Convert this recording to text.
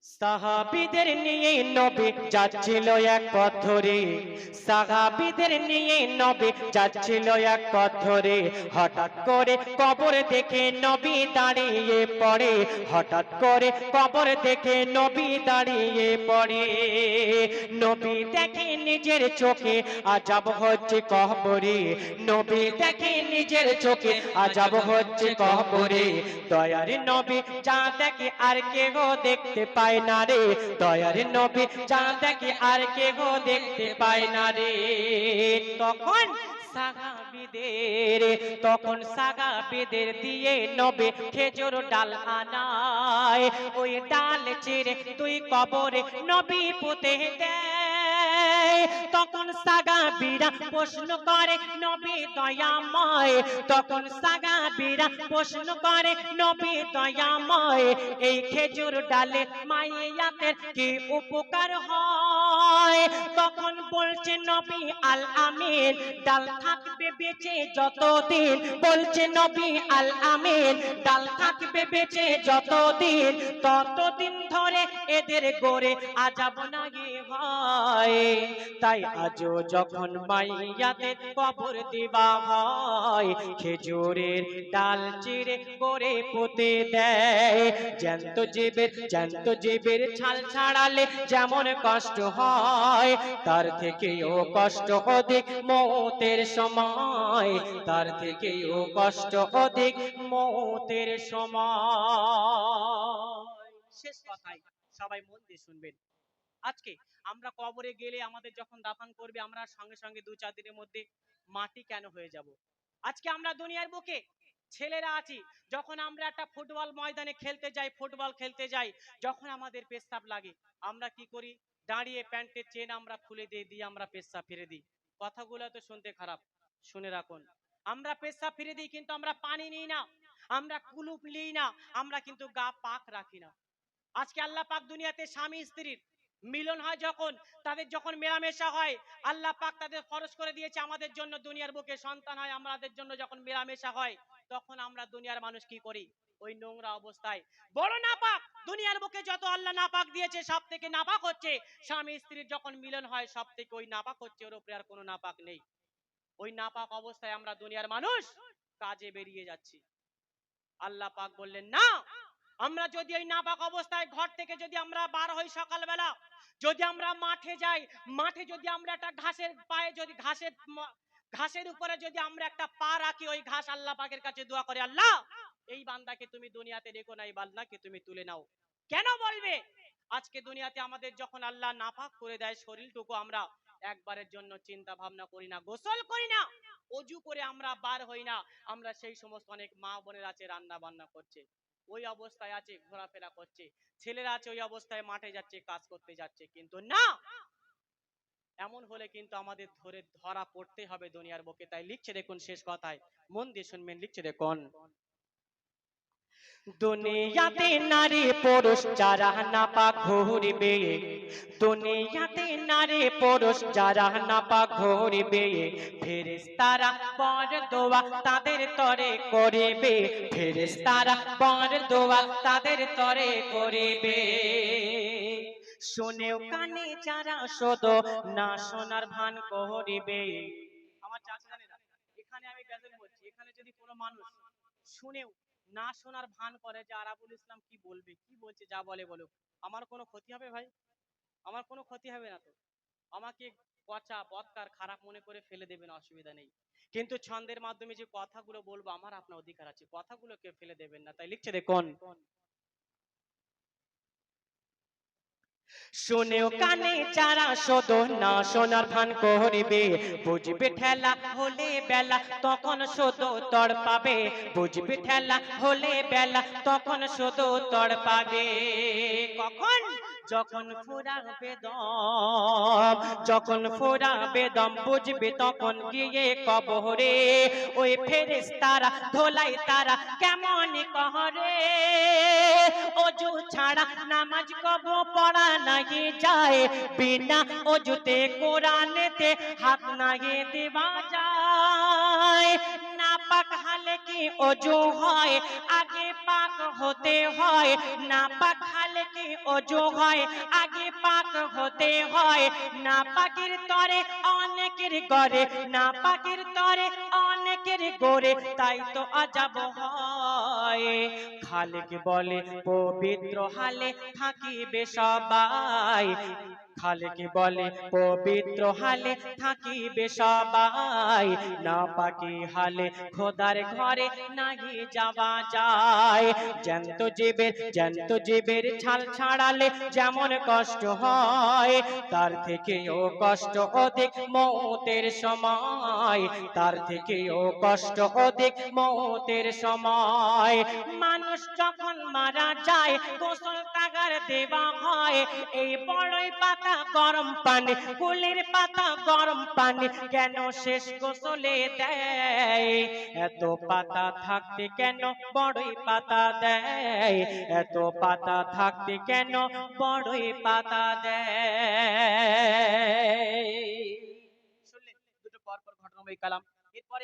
সাহাবীদের নিয়ে নবী যাচ্ছিল এক পথ ধরে, সাহাবীদের নিয়ে নবী যাচ্ছিল এক পথ ধরে। হঠাৎ করে কবর দেখে নবী দাঁড়িয়ে পড়ে, হঠাৎ করে কবর দেখে নবী দাঁড়িয়ে পড়ে। নবী দেখে নিজের চোখে আযাব হচ্ছে কবরে, নবী দেখে নিজের চোখে আযাব হচ্ছে কবরে। দয়ার নবী যা দেখে আর কেউ দেখতে পায় না রে, দয়ার নবী যা দেখে আর কেউ দেখতে পায় না রে। তখন সাহাবীদের দিয়ে নবী খেজুর ডাল আনায়, ওই ডাল চিরে তুই কবরে নবী পুঁতে দেয়। তখন সাহাবীরা প্রশ্ন করে নবী দয়াময়, তখন সাহাবীরা প্রশ্ন করে নবী দয়াময়, এই খেজুর ডালে মাইয়াতের কি উপকার হয়? তখন বলছে নবী আল আমিন, ডাল থাকবে বেঁচে যতদিন, বলছে নবী আল আমিন, ডাল থাকবে বেঁচে যতদিন, ততদিন ধরে এদের গড়ে আযাব নাহি হয়। তাই আজও যখন মাইয়াতের কবর দিবা হয়, খেজুরের ডাল চিরে করে পুঁতে দেয়। জ্যান্ত জীবের ছাল ছাড়ালে যেমন কষ্ট হয়, তার থেকেও কষ্ট অধিক মওতের সময়, তার থেকেও কষ্ট অধিক মওতের সময়। শেষ কথাই, সবাই মন দিয়ে শুনবেন। আজকে আমরা কবরে গেলে আমাদের যখন দাফন করবে, আমরা সঙ্গে সঙ্গে 2-4 দিনের মধ্যে মাটি কেন হয়ে যাব? আজকে আমরা দুনিয়ার বুকে ছেলেরা আছি, যখন আমরা একটা ফুটবল ময়দানে খেলতে যাই, ফুটবল খেলতে যাই, যখন আমাদের পেশাব লাগে আমরা কি করি? দাঁড়িয়ে প্যান্টের চেন আমরা খুলে দিয়ে আমরা পেশাব ফিরে দিই। কথাগুলো তো শুনতে খারাপ, শুনে রাখুন। আমরা পেশাব ফিরে দিই, কিন্তু আমরা পানি নিই না, আমরা কুলুপ নিই না, আমরা কিন্তু গা পাক রাখি না। আজকে আল্লাহ পাক দুনিয়াতে স্বামী স্ত্রীর মিলন হয়, যখন তাদের যখন মেলামেশা হয়, আল্লাহ পাক তাদের ফরজ করে দিয়েছে আমাদের জন্য দুনিয়ার বুকে সন্তান হয়, আমাদের জন্য যখন মেলামেশা হয়, তখন আমরা দুনিয়ার মানুষ কি করি? ওই নোংরা অবস্থায় বড় নাপাক, দুনিয়ার বুকে যত আল্লাহ নাপাক দিয়েছে সব থেকে নাপাক হচ্ছে স্বামী স্ত্রীর যখন মিলন হয়, সব থেকে ওই নাপাক হচ্ছে, ওর উপরে আর কোনো নাপাক নেই। ওই নাপাক অবস্থায় আমরা দুনিয়ার মানুষ কাজে বেরিয়ে যাচ্ছি। আল্লাহ পাক বললেন না, আমরা যদি ওই নাপাক অবস্থায় ঘর থেকে যদি আমরা বার হই সকালবেলা, যদি আমরা মাঠে যাই, মাঠে যদি আমরা একটা ঘাসের পায়ে যদি ঘাসের উপরে যদি আমরা একটা পা রাখি, ওই ঘাস আল্লাহ পাকের কাছে দোয়া করে, আল্লাহ এই বান্দাকে তুমি দুনিয়াতে রেখো না, এই বান্দাকে তুমি তুলে নাও। কেন বলবে? আজকে দুনিয়াতে আমাদের যখন আল্লাহ নাপাক করে দেয় শরীরটুকু, আমরা একবারের জন্য চিন্তা ভাবনা করি না, গোসল করি না, অজু করে আমরা বার হই না। আমরা সেই সমস্ত অনেক মা বোনের আছে রান্না বান্না করছে, ওই অবস্থায় আছে ঘোরাফেরা করছে, ছেলেরা আছে ওই অবস্থায় মাঠে যাচ্ছে, কাজ করতে যাচ্ছে। কিন্তু না, এমন হলে কিন্তু আমাদের ধরা পড়তে হবে দুনিয়ার বুকে। তাই লিখছে দেখুন শেষ কথায়, মন দিয়ে শুনবেন, লিখছে দেখুন, দুনিয়াতে নারী পুরুষ যারা নাপাক ঘুরবে, দুনিয়াতে নারী পুরুষ যারা নাপাক ঘুরবে, ফেরেশতারা বরদোয়া তাদের তরে করিবে, ফেরেশতারা বরদোয়া তাদের তরে করিবে। শুনেও কানে যারা শুধু না শোনার ভান করিবে। আমার চাচা জানেরা, এখানে আমি গাজল বলছি, এখানে যদি কোনো মানুষ শুনেও না শোনার ভান করে যে আরাবুল ইসলাম কি বলবে, কি বলছে, যা বলে বলুক, আমার কোনো ক্ষতি হবে ভাই? আমার কোনো ক্ষতি হবে না তো। আমাকে পচা বদকার খারাপ মনে করে ফেলে দেবেন, অসুবিধা নেই। কিন্তু ছন্দের মাধ্যমে যে কথাগুলো বলবো, আমার আপনার অধিকার আছে, কথাগুলোকে ফেলে দেবেন না। তাই লিখছে দেখুন, শুনেও কানে যারা শুধু না শোনার ভান করিবে, বুঝবে ঠেলা হলে বেলা তখন শুধু তড় পাবে, বুঝবে ঠেলা হলে বেলা তখন শুধু তড় পাবে। কখন? যখন ফুরাবে দম, যখন ফুরাবে দম, বুঝবে তখন গিয়ে কবরে, ওই ফেরেশতারা ধোলাই তারা কেমন কহরে, অজু ছাড়া নামাজ কবো পড়া নাহি যায়, বিনা অজুতে কোরআনেতে হাত নাহি দেওয়া যায়। নাপাক হালে কি অজু হয়? আগে পাক হতে হয়, নাপাক হালে তাহলে কি অজু হয়? আগে পাক হতে হয়। না পাকের তরে অনেকের গড়ে, না পাকের তরে অনেকের গড়ে, তাই তো আজাব হয়। খালেক বলে পবিত্র হালে থাকিবে সবাই, খালেক বলে পবিত্র হালে থাকিবে সবাই, না পাকি হালে খোদার ঘরে নাহি যাওয়া যায়। জ্যান্ত জীবের ছাল ছাড়ালে যেমন কষ্ট হয়, তার থেকেও কষ্ট অধিক মৌতের সময়, তার থেকেও কষ্ট অধিক মৌতের সময়। মানুষ যখন মারা যায় গোসল তাগার দেওয়া হয়, এই বড়ই পাতা গরম পানি, কুলের পাতা গরম পানি কেন শেষ গোসলে দেয়? এত পাতা থাকতে কেন বড়ই পাতা দেয়? এত পাতা থাকতে কেন বড়ই পাতা দেয়? শুনলেন দুটো পরপর ঘটনাবলী কালাম। এরপরে